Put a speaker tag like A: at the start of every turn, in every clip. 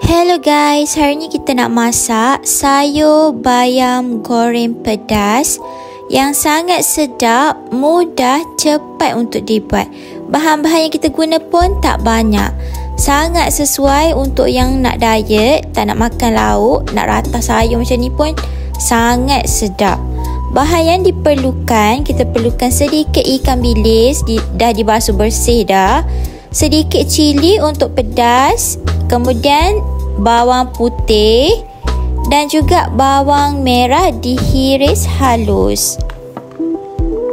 A: Hello guys, hari ni kita nak masak sayur bayam goreng pedas yang sangat sedap, mudah, cepat untuk dibuat. Bahan-bahan yang kita guna pun tak banyak. Sangat sesuai untuk yang nak diet, tak nak makan lauk, nak ratah sayur macam ni pun sangat sedap. Bahan yang diperlukan, kita perlukan sedikit ikan bilis, dah dibasuh bersih dah. Sedikit cili untuk pedas, kemudian bawang putih dan juga bawang merah dihiris halus.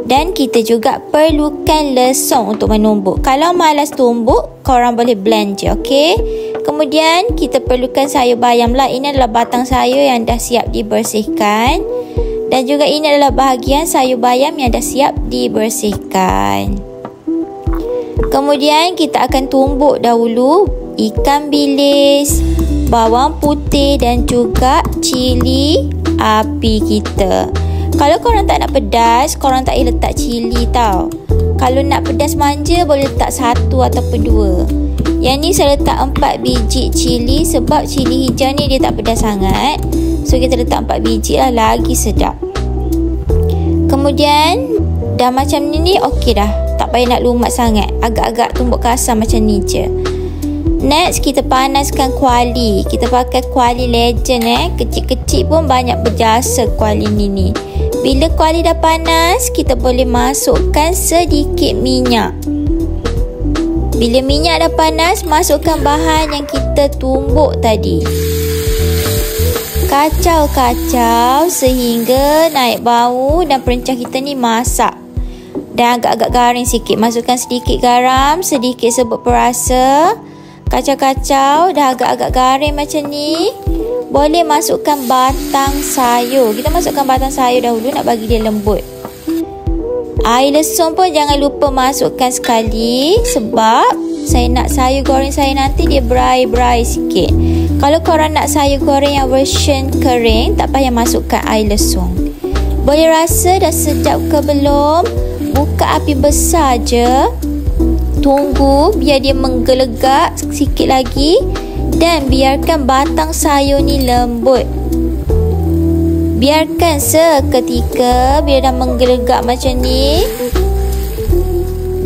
A: Dan kita juga perlukan lesung untuk menumbuk. Kalau malas tumbuk, korang boleh blend je, okey? Kemudian kita perlukan sayur bayam lah. Ini adalah batang sayur yang dah siap dibersihkan. Dan juga ini adalah bahagian sayur bayam yang dah siap dibersihkan. Kemudian kita akan tumbuk dahulu ikan bilis, bawang putih dan juga cili api kita. Kalau korang tak nak pedas, korang tak payah letak cili tau. Kalau nak pedas manja, boleh letak 1 ataupun 2. Yang ni saya letak 4 biji cili sebab cili hijau ni dia tak pedas sangat. So kita letak 4 biji lah, lagi sedap. Kemudian dah macam ni okey dah. Tak payah nak lumat sangat. Agak-agak tumbuk kasar macam ni je. Next, kita panaskan kuali. Kita pakai kuali legend Kecil-kecil pun banyak berjasa kuali ni. Bila kuali dah panas, kita boleh masukkan sedikit minyak. Bila minyak dah panas, masukkan bahan yang kita tumbuk tadi. Kacau-kacau sehingga naik bau dan perencah kita ni masak. Dan agak-agak garing sikit. Masukkan sedikit garam, sedikit serbuk perasa. Kacau-kacau, dah agak-agak garing macam ni. Boleh masukkan batang sayur. Kita masukkan batang sayur dahulu nak bagi dia lembut. Air lesung pun jangan lupa masukkan sekali. Sebab saya nak sayur goreng saya nanti dia berai-berai sikit. Kalau korang nak sayur goreng yang version kering, tak payah masukkan air lesung. Boleh rasa dah sedap ke belum? Buka api besar je. Tunggu biar dia menggelegak sikit lagi. Dan biarkan batang sayur ni lembut. Biarkan seketika bila dah menggelegak macam ni.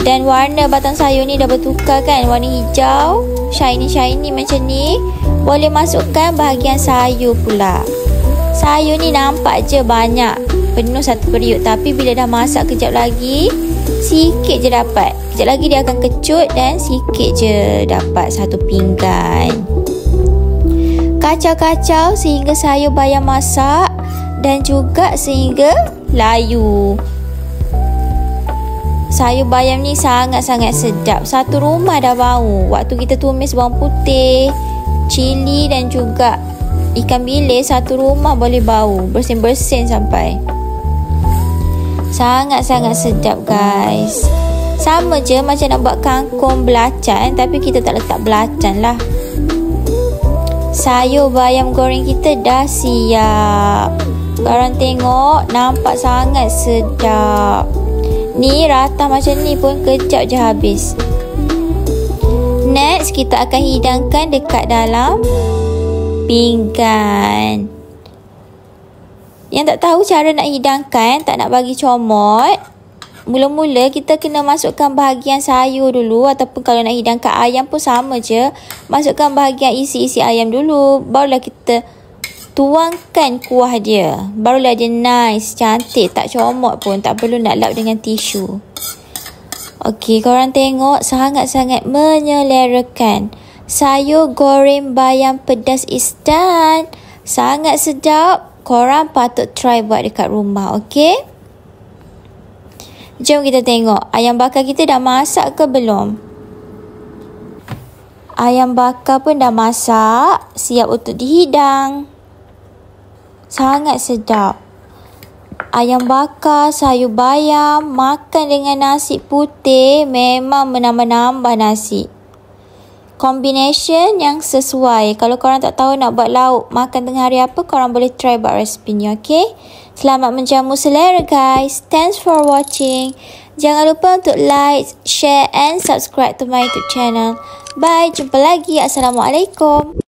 A: Dan warna batang sayur ni dah bertukar kan, warna hijau, shiny-shiny macam ni. Boleh masukkan bahagian sayur pula. Sayur ni nampak je banyak, penuh satu periuk. Tapi bila dah masak kejap lagi, sikit je dapat. Kejap lagi dia akan kecut dan sikit je dapat satu pinggan. Kacau-kacau sehingga sayur bayam masak dan juga sehingga layu. Sayur bayam ni sangat-sangat sedap. Satu rumah dah bau. Waktu kita tumis bawang putih, cili dan juga ikan bilis, satu rumah boleh bau. Bersin-bersin sampai. Sangat-sangat sedap guys. Sama je macam nak buat kangkung belacan, tapi kita tak letak belacan lah. Sayur bayam goreng kita dah siap. Korang tengok, nampak sangat sedap. Ni rata macam ni pun kejap je habis. Next, kita akan hidangkan dekat dalam pinggan. Yang tak tahu cara nak hidangkan, tak nak bagi comot, mula-mula kita kena masukkan bahagian sayur dulu. Ataupun kalau nak hidangkan ayam pun sama je. Masukkan bahagian isi-isi ayam dulu. Barulah kita tuangkan kuah dia. Barulah dia nice, cantik, tak comot pun. Tak perlu nak lap dengan tisu. Okey, korang tengok sangat-sangat menyelerakan. Sayur goreng bayam pedas is done. Sangat sedap. Korang patut try buat dekat rumah, okey? Jom kita tengok ayam bakar kita dah masak ke belum. Ayam bakar pun dah masak, siap untuk dihidang. Sangat sedap. Ayam bakar, sayur bayam, makan dengan nasi putih memang menambah-nambah nasi. Combination yang sesuai. Kalau korang tak tahu nak buat lauk makan tengah hari apa, korang boleh try buat resipi ni, okey? Selamat menjamu selera guys. Thanks for watching. Jangan lupa untuk like, share and subscribe to my YouTube channel. Bye, jumpa lagi. Assalamualaikum.